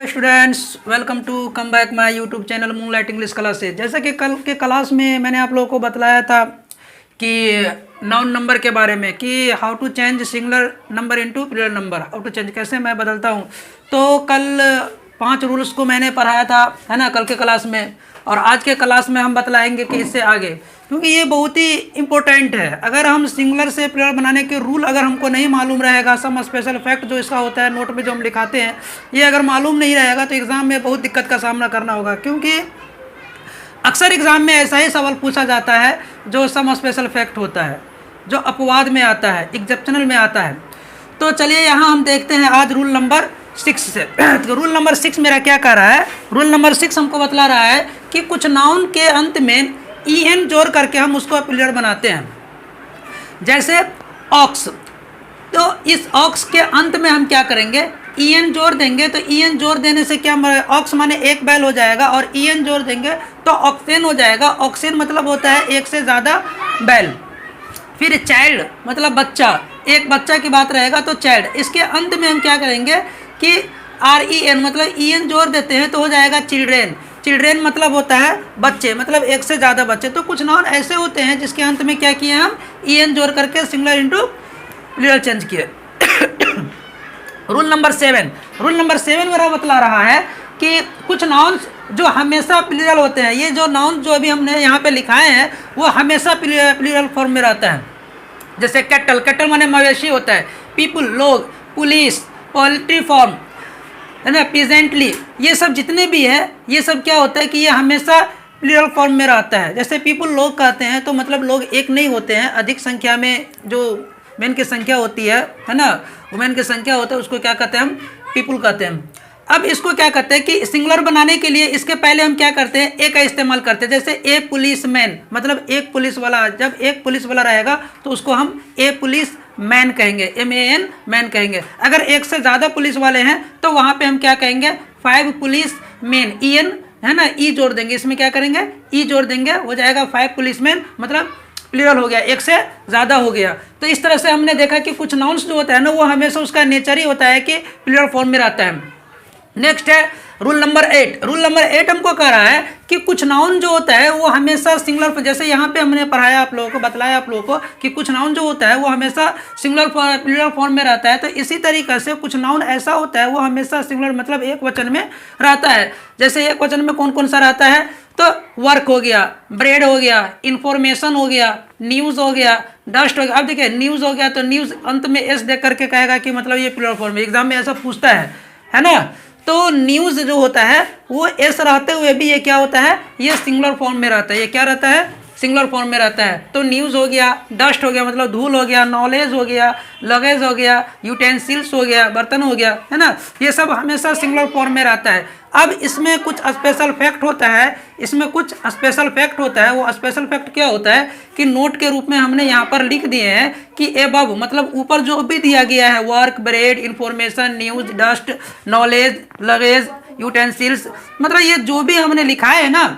Students, welcome to come back my YouTube channel moonlight English classes. जैसा कि कल के क्लास में मैंने आप लोगों को बतलाया था कि नाउन नंबर के बारे में कि how to change singular number into plural number, how to change कैसे मैं बदलता हूँ। तो कल 5 रूल्स को मैंने पढ़ाया था, है ना, कल के क्लास में। और आज के क्लास में हम बतलाएंगे कि इससे आगे, क्योंकि ये बहुत ही इम्पोर्टेंट है। अगर हम सिंगुलर से प्लूरल बनाने के रूल अगर हमको नहीं मालूम रहेगा, सम स्पेशल फैक्ट जो इसका होता है नोट में जो हम लिखाते हैं, ये अगर मालूम नहीं रहेगा तो एग्ज़ाम में बहुत दिक्कत का सामना करना होगा। क्योंकि अक्सर एग्ज़ाम में ऐसा ही सवाल पूछा जाता है जो सम स्पेशल फैक्ट होता है, जो अपवाद में आता है, एक्सेप्शनल में आता है। तो चलिए यहाँ हम देखते हैं आज रूल नंबर 6 से। तो रूल नंबर 6 मेरा क्या कह रहा है? रूल नंबर 6 हमको बतला रहा है कि कुछ नाउन के अंत में en जोड़ करके हम उसको प्लूरल बनाते हैं। जैसे ऑक्स, तो इस ऑक्स के अंत में हम क्या करेंगे? en जोड़ देंगे। तो en जोड़ देने से क्या, ऑक्स माने एक बैल हो जाएगा, और en जोड़ देंगे तो ऑक्सेन हो जाएगा। ऑक्सेन मतलब होता है एक से ज़्यादा बैल। फिर चाइल्ड मतलब बच्चा, एक बच्चा की बात रहेगा तो चाइल्ड। इसके अंत में हम क्या करेंगे कि REN मतलब en जोड़ देते हैं तो हो जाएगा चिल्ड्रेन। चिल्ड्रेन मतलब होता है बच्चे, मतलब एक से ज़्यादा बच्चे। तो कुछ नाउन ऐसे होते हैं जिसके अंत में क्या किए हम? en जोड़ करके सिंगुलर इंटू प्लूरल चेंज किए। रूल नंबर 7, रूल नंबर 7 मेरा बतला रहा है कि कुछ नाउन्स जो हमेशा प्लूरल होते हैं, ये जो नाउन जो अभी हमने यहाँ पे लिखाए हैं वो हमेशा प्लूरल फॉर्म में रहता है। जैसे कैटल, कैटल माने मवेशी होता है। पीपुल लोग, पुलिस, पोल्ट्री फार्म, है ना, पीजेंटली, ये सब जितने भी है ये सब क्या होता है कि ये हमेशा प्लूरल फॉर्म में रहता है। जैसे पीपुल लोग कहते हैं तो मतलब लोग एक नहीं होते हैं, अधिक संख्या में जो मैन की संख्या होती है ना, वुमेन की संख्या होता है, उसको क्या कहते हैं? हम पीपुल कहते हैं। अब इसको क्या करते हैं कि सिंगुलर बनाने के लिए इसके पहले हम क्या करते हैं? ए का इस्तेमाल करते हैं। जैसे ए पुलिस मैन मतलब एक पुलिस वाला, जब एक पुलिस वाला रहेगा तो उसको हम ए पुलिस मैन कहेंगे, MAN मैन कहेंगे। अगर एक से ज़्यादा पुलिस वाले हैं तो वहाँ पे हम क्या कहेंगे? 5 पुलिस मैन, EN है ना, ई जोड़ देंगे। इसमें क्या करेंगे? ई जोड़ देंगे, हो जाएगा 5 पुलिस मैन, मतलब प्लूरल हो गया, एक से ज़्यादा हो गया। तो इस तरह से हमने देखा कि कुछ नाउन्स जो होता है ना वो हमेशा उसका नेचर ही होता है कि प्लूरल फॉर्म में रहता है। नेक्स्ट है रूल नंबर 8। रूल नंबर 8 हमको कह रहा है कि कुछ नाउन जो होता है वो हमेशा सिंगुलर, जैसे यहाँ पे हमने पढ़ाया आप लोगों को, बतलाया आप लोगों को कि कुछ नाउन जो होता है वो हमेशा सिंगुलर प्लूरल फॉर्म में रहता है। तो इसी तरीके से कुछ नाउन ऐसा होता है वो हमेशा सिंगुलर मतलब एक वचन में रहता है। जैसे एक वचन में कौन कौन सा रहता है? तो वर्क हो गया, ब्रेड हो गया, इंफॉर्मेशन हो गया, न्यूज़ हो गया, डस्ट हो गया। अब देखिए न्यूज़ हो गया तो न्यूज़ अंत में एस देख करके कहेगा कि मतलब ये प्लूरल फॉर्म में, एग्जाम में ऐसा पूछता है ना। तो न्यूज़ जो होता है वो एस रहते हुए भी ये क्या होता है? ये सिंगुलर फॉर्म में रहता है। ये क्या रहता है? सिंगुलर फॉर्म में रहता है। तो न्यूज़ हो गया, डस्ट हो गया मतलब धूल हो गया, नॉलेज हो गया, लगेज हो गया, यूटेंसिल्स हो गया, बर्तन हो गया, है ना, ये सब हमेशा सिंगुलर फॉर्म में रहता है। अब इसमें कुछ स्पेशल फैक्ट होता है, इसमें कुछ स्पेशल फैक्ट होता है। वो स्पेशल फैक्ट क्या होता है कि नोट के रूप में हमने यहाँ पर लिख दिए हैं कि एबव मतलब ऊपर जो भी दिया गया है, work, bread, information, news, dust, knowledge, luggage, utensils, मतलब ये जो भी हमने लिखा है ना,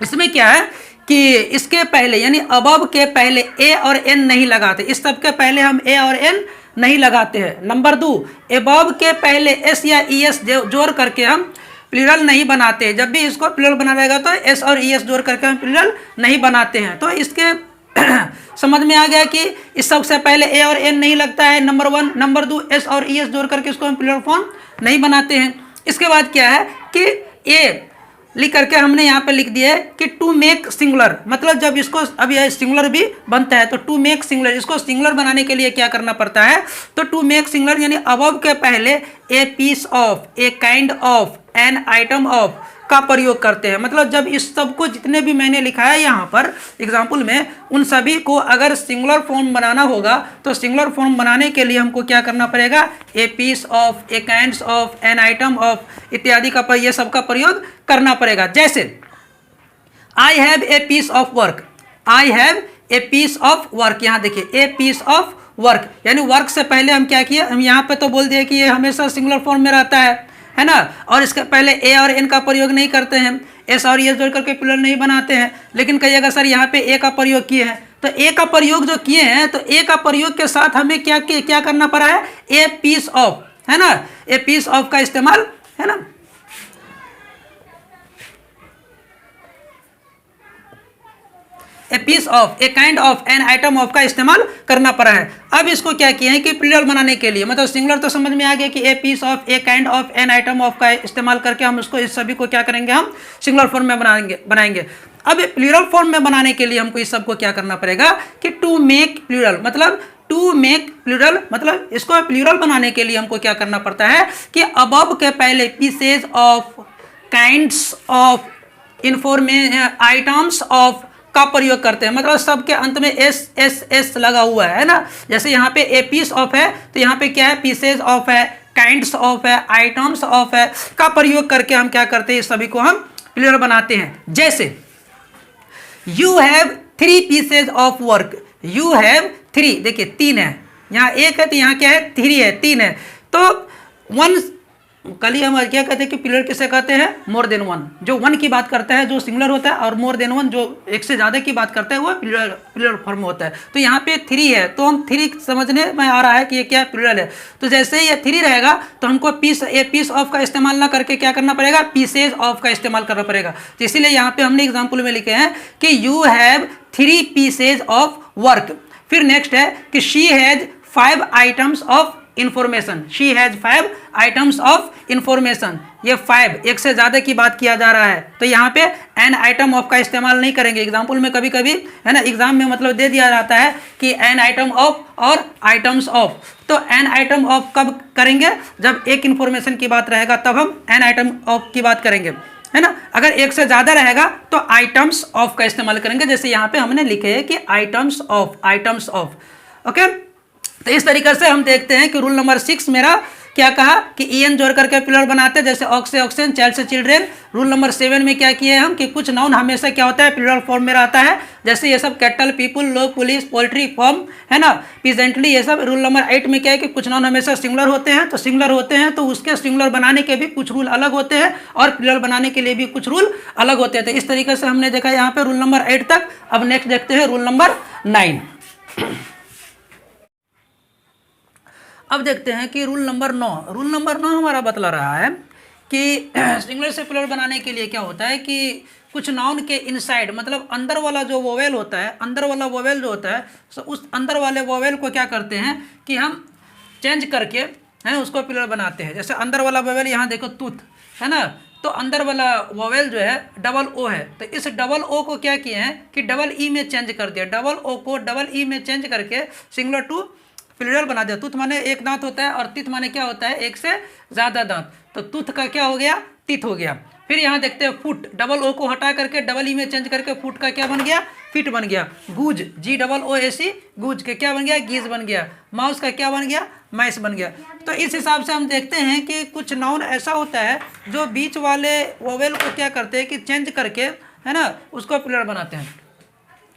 इसमें क्या है कि इसके पहले यानी अबव के पहले ए और एन नहीं लगाते। इस सब के पहले हम ए और एन नहीं लगाते हैं। नंबर 2, एबव के पहले एस या ES जोड़ करके हम प्लूरल नहीं बनाते। जब भी इसको प्लूरल बना रहेगा तो एस और ES जोड़ करके हम प्लूरल नहीं बनाते हैं। तो इसके समझ में आ गया कि इस सबसे पहले ए और एन नहीं लगता है, नंबर 1। नंबर 2, एस और ES जोड़ करके इसको हम प्लूरल फॉर्म नहीं बनाते हैं। इसके बाद क्या है कि ए लिख करके हमने यहाँ पे लिख दिया है कि टू मेक सिंगुलर, मतलब जब इसको अब यह सिंगुलर भी बनता है तो टू मेक सिंगुलर, इसको सिंगुलर बनाने के लिए क्या करना पड़ता है? तो टू मेक सिंगुलर यानी अबव के पहले a piece of, a kind of, an item of का प्रयोग करते हैं। मतलब जब इस सब को जितने भी मैंने लिखा है यहाँ पर एग्जाम्पल में, उन सभी को अगर सिंगुलर फॉर्म बनाना होगा तो सिंगुलर फॉर्म बनाने के लिए हमको क्या करना पड़ेगा? A piece of, a kinds of, an item of इत्यादि का ये सब का प्रयोग करना पड़ेगा। जैसे I have a piece of work, I have a piece of work, यहाँ देखिए ए पीस ऑफ वर्क, यानी वर्क से पहले हम क्या किए? हम यहाँ पे तो बोल दिए कि ये हमेशा सिंगुलर फॉर्म में रहता है ना, और इसके पहले ए और एन का प्रयोग नहीं करते हैं, एस और ES जोड़ करके प्लूरल नहीं बनाते हैं। लेकिन कहिएगा सर यहाँ पे ए का प्रयोग किए हैं, तो ए का प्रयोग जो किए हैं तो ए का प्रयोग के साथ हमें क्या करना पड़ा है? ए पीस ऑफ, है ना, ए पीस ऑफ का इस्तेमाल है ना। A piece of, a kind of, an item of का इस्तेमाल करना पड़ा है। अब इसको क्या किया है कि प्लूरल बनाने के लिए, मतलब सिंगुलर तो समझ में आ गया कि a piece of, a kind of, an item of का इस्तेमाल करके हम इसको, इस सभी को क्या करेंगे, हम सिंगुलर फॉर्म में बनाएंगे। अब प्लूरल फॉर्म में बनाने के लिए हमको इस सबको क्या करना पड़ेगा कि टू मेक प्लूरल, मतलब टू मेक प्लूरल, मतलब इसको प्लूरल बनाने के लिए हमको क्या करना पड़ता है कि अबव के पहले pieces of, kinds of, items of का प्रयोग करते हैं। मतलब सबके अंत में एस एस एस लगा हुआ है ना। जैसे यहाँ पे ए पीस ऑफ है तो यहाँ पे क्या है, पीसेज ऑफ है, काइंड्स ऑफ है, आइटम्स ऑफ है का प्रयोग करके हम क्या करते हैं, इस सभी को हम प्लूरल बनाते हैं। जैसे you have 3 pieces of work, you have 3, देखिए 3 है, यहाँ 1 है तो यहाँ क्या है 3 है, 3 है। तो 1, कल ही हम क्या कहते हैं कि प्लूरल किसे कहते हैं, मोर देन 1। जो 1 की बात करता है जो सिंगुलर होता है, और मोर देन 1 जो एक से ज़्यादा की बात करता है वो प्लूरल फॉर्म होता है। तो यहाँ पे 3 है तो हम 3 समझने में आ रहा है कि ये क्या प्लूरल है। तो जैसे ही ये 3 रहेगा तो हमको पीस ऑफ का इस्तेमाल ना करके क्या करना पड़ेगा, पीसेज ऑफ का इस्तेमाल करना पड़ेगा। तो इसीलिए यहाँ पे हमने एग्जाम्पल में लिखे हैं कि you have 3 pieces of work. फिर नेक्स्ट है कि she has 5 items of information, she has 5 items of information. ये 5 एक से ज़्यादा की बात किया जा रहा है तो यहाँ पे एन आइटम ऑफ का इस्तेमाल नहीं करेंगे। एग्जाम्पल में कभी कभी है ना, एग्जाम में मतलब दे दिया जाता है कि एन आइटम ऑफ और आइटम्स ऑफ। तो एन आइटम ऑफ कब करेंगे, जब एक इंफॉर्मेशन की बात रहेगा तब हम एन आइटम ऑफ की बात करेंगे, है ना। अगर एक से ज़्यादा रहेगा तो आइटम्स ऑफ का इस्तेमाल करेंगे। जैसे यहाँ पे हमने लिखे है कि items of, items of. Okay, तो इस तरीके से हम देखते हैं कि रूल नंबर 6 मेरा क्या कहा कि ईएन जोड़ करके प्लूरल बनाते हैं, जैसे ऑक्स से ऑक्सीजन, चाइल्ड से चिल्ड्रेन। रूल नंबर 7 में क्या किए हम कि कुछ नाउन हमेशा क्या होता है, प्लूरल फॉर्म में रहता है। जैसे ये सब कैटल, पीपुल, लोग, पुलिस, पोल्ट्री, फॉर्म, है ना, पीजेंटली, ये सब। रूल नंबर 8 में क्या है कि कुछ नाउन हमेशा सिंगुलर होते हैं, तो सिंगुलर होते हैं तो उसके सिंगुलर बनाने के भी कुछ रूल अलग होते हैं और प्लूरल बनाने के लिए भी कुछ रूल अलग होते हैं। तो इस तरीके से हमने देखा यहाँ पे रूल नंबर 8 तक। अब नेक्स्ट देखते हैं रूल नंबर 9। अब देखते हैं कि रूल नंबर 9, रूल नंबर 9 हमारा बतला रहा है कि सिंगुलर से प्लूरल बनाने के लिए क्या होता है कि कुछ नाउन के इनसाइड, मतलब अंदर वाला जो वोवेल होता है, अंदर वाला वोवेल जो होता है, तो उस अंदर वाले वोवेल को क्या करते हैं कि हम चेंज करके है उसको प्लूरल बनाते हैं। जैसे अंदर वाला वोवेल यहाँ देखो टूथ है ना, तो अंदर वाला वोवेल जो है डबल ओ है, तो इस डबल ओ को क्या किए हैं कि डबल ई में चेंज कर दिया। डबल ओ को डबल ई में चेंज करके सिंगुलर टू प्लूरल बना दिया। टूथ माने एक दांत होता है और तिथ माने क्या होता है, एक से ज़्यादा दांत। तो टूथ का क्या हो गया, टिथ हो गया। फिर यहाँ देखते हैं फुट, डबल ओ को हटा करके डबल ई में चेंज करके फुट का क्या बन गया, फिट बन गया। गूज, जी डबल ओ ए सी, गूज के क्या बन गया, गीज बन गया। माउस का क्या बन गया, माइस बन गया। तो इस हिसाब से हम देखते हैं कि कुछ नाउन ऐसा होता है जो बीच वाले वोवेल को क्या करते हैं कि चेंज करके है ना उसको प्लूरल बनाते हैं।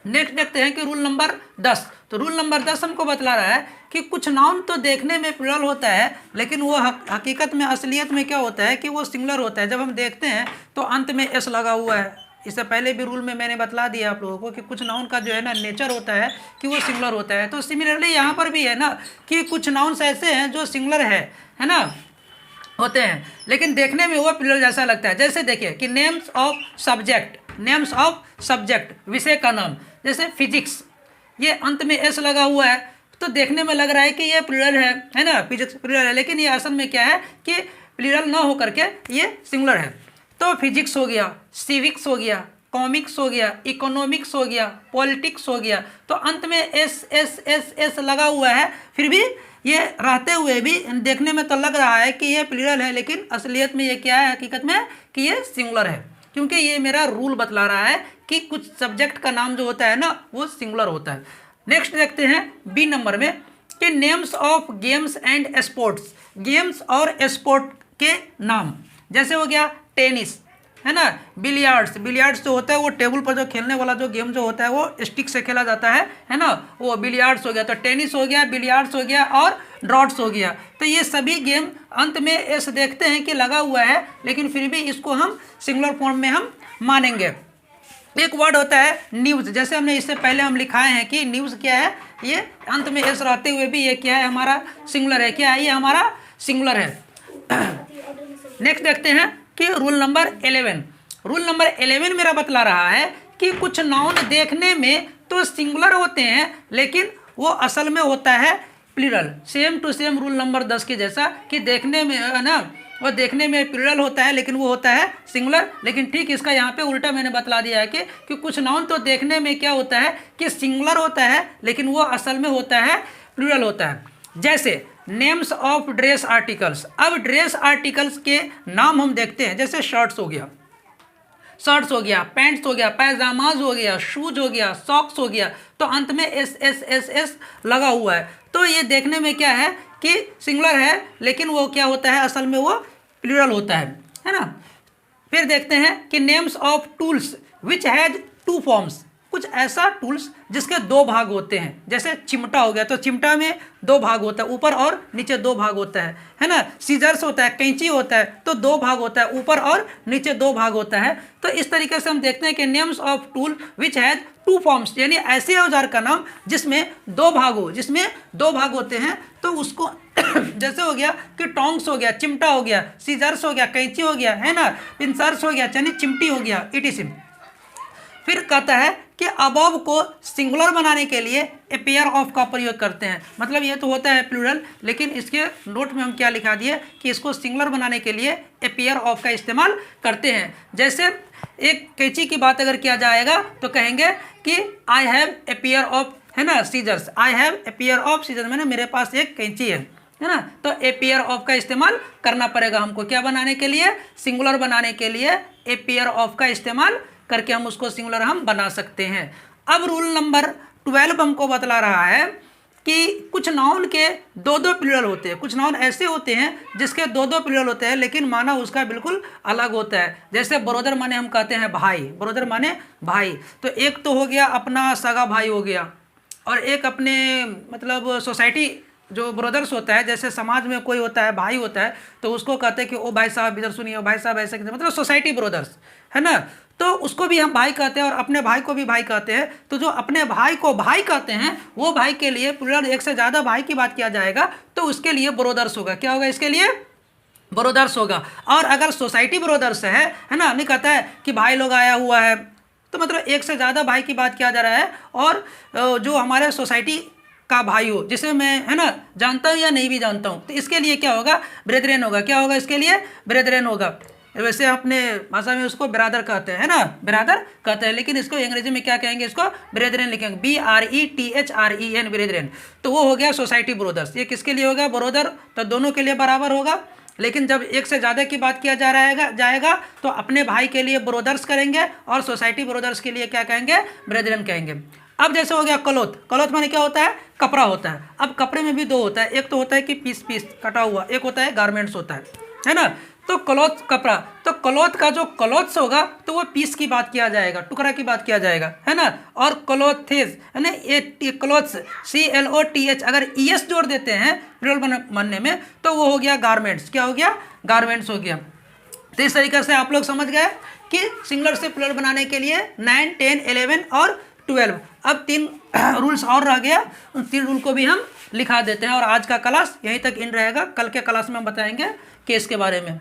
नेक्स्ट देखते हैं कि रूल नंबर 10। तो रूल नंबर 10 हमको बतला रहा है कि कुछ नाउन तो देखने में प्लूरल होता है लेकिन वो हकीकत में, असलियत में क्या होता है कि वो सिंगुलर होता है। जब हम देखते हैं तो अंत में एस लगा हुआ है। इससे पहले भी रूल में मैंने बतला दिया आप लोगों को कि कुछ नाउन का जो है ना नेचर होता है कि वो सिंगुलर होता है। तो सिमिलरली यहाँ पर भी है ना कि कुछ नाउन्स ऐसे हैं जो सिंगुलर है ना, होते हैं लेकिन देखने में वो प्लूरल जैसा लगता है। जैसे देखिए कि names of subject, names of subject, विषय का नाम, जैसे फिजिक्स, ये अंत में एस लगा हुआ है तो देखने में लग रहा है कि ये प्लूरल है ना, फिजिक्स प्लूरल है, लेकिन ये असल में क्या है कि प्लूरल ना हो करके ये सिंगुलर है। तो फिजिक्स हो गया, सिविक्स हो गया, कॉमिक्स हो गया, इकोनॉमिक्स हो गया, पॉलिटिक्स हो गया। तो अंत में एस एस एस एस लगा हुआ है, फिर भी ये रहते हुए भी देखने में तो लग रहा है कि ये प्लूरल है, लेकिन असलियत में ये क्या है हकीकत में कि ये सिंगुलर है, क्योंकि ये मेरा रूल बतला रहा है कि कुछ सब्जेक्ट का नाम जो होता है ना वो सिंगुलर होता है। नेक्स्ट देखते हैं बी नंबर में कि names of games and sports, games और स्पोर्ट के नाम, जैसे हो गया टेनिस है ना, बिलियर्ड्स, बिलियर्ड्स जो होता है वो टेबल पर जो खेलने वाला जो गेम जो होता है वो स्टिक से खेला जाता है ना, वो बिलियर्ड्स हो गया। तो टेनिस हो गया, बिलियर्ड्स हो गया और ड्रॉट्स हो गया। तो ये सभी गेम अंत में ऐसे देखते हैं कि लगा हुआ है लेकिन फिर भी इसको हम सिंगुलर फॉर्म में हम मानेंगे। एक वर्ड होता है न्यूज़, जैसे हमने इससे पहले हम लिखाए हैं कि न्यूज़ क्या है, ये अंत में एस रहते हुए भी ये क्या है हमारा सिंगुलर है, क्या है ये हमारा सिंगुलर है। नेक्स्ट देखते हैं कि रूल नंबर 11। रूल नंबर 11 मेरा बतला रहा है कि कुछ नाउन देखने में तो सिंगुलर होते हैं लेकिन वो असल में होता है plural. Same to same rule number 10 के जैसा कि देखने में है ना, वो देखने में प्लूरल होता है लेकिन वो होता है सिंगुलर। लेकिन ठीक इसका यहाँ पे उल्टा मैंने बतला दिया है कि कुछ नाउन तो देखने में क्या होता है कि सिंगुलर होता है लेकिन वो असल में होता है प्लूरल होता है। जैसे नेम्स ऑफ ड्रेस आर्टिकल्स। अब ड्रेस आर्टिकल्स के नाम हम देखते हैं, जैसे शर्ट्स हो गया, शर्ट्स हो गया, पैंट्स हो गया, पैजामाज हो गया, शूज हो गया, सॉक्स हो गया, तो अंत में एस एस एस एस लगा हुआ है। तो ये देखने में क्या है कि सिंगुलर है लेकिन वो क्या होता है असल में वो प्लूरल होता है ना। फिर देखते हैं कि names of tools which has two forms. कुछ ऐसा टूल्स जिसके दो भाग होते हैं, जैसे चिमटा हो गया तो चिमटा में दो भाग होता है, ऊपर और नीचे दो भाग होता है ना। सीजर्स होता है, कैंची होता है तो दो भाग होता है, ऊपर और नीचे दो भाग होता है। तो इस तरीके से हम देखते हैं कि names of tool which has two forms, यानी ऐसे औजार का नाम जिसमें दो भाग हो, जिसमें दो भाग होते हैं तो उसको जैसे हो गया कि टोंग्स हो गया, चिमटा हो गया, सीजर्स हो गया, कैंची हो गया, है ना, पिंसर्स हो गया, यानी चिमटी हो गया, इटीसी। फिर कहता है कि अबव को सिंगुलर बनाने के लिए ए पेयर ऑफ का प्रयोग करते हैं। मतलब ये तो होता है प्लूरल लेकिन इसके नोट में हम क्या लिखा दिए कि इसको सिंगुलर बनाने के लिए ए पेयर ऑफ का इस्तेमाल करते हैं। जैसे एक कैंची की बात अगर किया जाएगा तो कहेंगे कि I have a pair of, है ना, scissors. I have a pair of scissors, मैंने मेरे पास एक कैंची है ना। तो ए पेयर ऑफ का इस्तेमाल करना पड़ेगा हमको, क्या बनाने के लिए, सिंगुलर बनाने के लिए ए पेयर ऑफ का इस्तेमाल करके हम उसको सिंगुलर हम बना सकते हैं। अब रूल नंबर 12 हमको बतला रहा है कि कुछ नाउन के दो दो प्लूरल होते हैं। कुछ नाउन ऐसे होते हैं जिसके दो दो प्लूरल होते हैं लेकिन माना उसका बिल्कुल अलग होता है। जैसे ब्रदर माने हम कहते हैं भाई, ब्रदर माने भाई। तो एक तो हो गया अपना सगा भाई हो गया, और एक अपने मतलब सोसाइटी जो ब्रदर्स होता है, जैसे समाज में कोई होता है भाई होता है तो उसको कहते हैं कि ओ भाई साहब इधर सुनिए, भाई साहब ऐसे, मतलब सोसाइटी ब्रदर्स, है ना। तो उसको भी हम भाई कहते हैं और अपने भाई को भी भाई कहते हैं। तो जो अपने भाई को भाई कहते हैं वो भाई के लिए प्लूरल एक से ज़्यादा भाई की बात किया जाएगा तो उसके लिए ब्रोदर्स होगा। क्या होगा इसके लिए, ब्रोदर्स होगा। और अगर सोसाइटी ब्रोदर्स है ना, नहीं कहता है कि भाई लोग आया हुआ है, तो मतलब एक से ज़्यादा भाई की बात किया जा रहा है। और जो हमारे सोसाइटी का भाई हो जिसे मैं, है ना, जानता हूँ या नहीं भी जानता हूँ, तो इसके लिए क्या होगा, ब्रेदरेन होगा। क्या होगा इसके लिए, ब्रेदरेन होगा। वैसे अपने भाषा में उसको ब्रादर कहते हैं, है ना, ब्रादर कहते हैं, लेकिन इसको अंग्रेजी में क्या कहेंगे, इसको ब्रेदरेन लिखेंगे, BRETHREN, ब्रेदरेन। तो वो हो गया सोसाइटी ब्रोदर्स। ये किसके लिए होगा, ब्रोदर, तो दोनों के लिए बराबर होगा। लेकिन जब एक से ज़्यादा की बात किया जाएगा तो अपने भाई के लिए ब्रोदर्स करेंगे और सोसाइटी ब्रोदर्स के लिए क्या कहेंगे, ब्रेदरेन कहेंगे। अब जैसे हो गया क्लॉथ। क्लॉथ माने क्या होता है, कपड़ा होता है। अब कपड़े में भी दो होता है, एक तो होता है कि पीस पीस कटा हुआ, एक होता है गारमेंट्स होता है ना। तो क्लॉथ कपड़ा, तो क्लॉथ का जो क्लॉथ्स होगा तो वो पीस की बात किया जाएगा, टुकड़ा की बात किया जाएगा, है ना। और क्लॉथेज, है ना, ये क्लॉथ्स CLOTH अगर ES जोड़ देते हैं प्लूरल बनने में तो वो हो गया गारमेंट्स। क्या हो गया, गारमेंट्स हो गया। तो इस तरीके से आप लोग समझ गए कि सिंगुलर से प्लूरल बनाने के लिए 9, 10, 11 और 12। अब 3 रूल्स और रह गया, उन 3 रूल को भी हम लिखा देते हैं। और आज का क्लास यहीं तक इन रहेगा। कल के क्लास में हम बताएंगे केस के बारे में।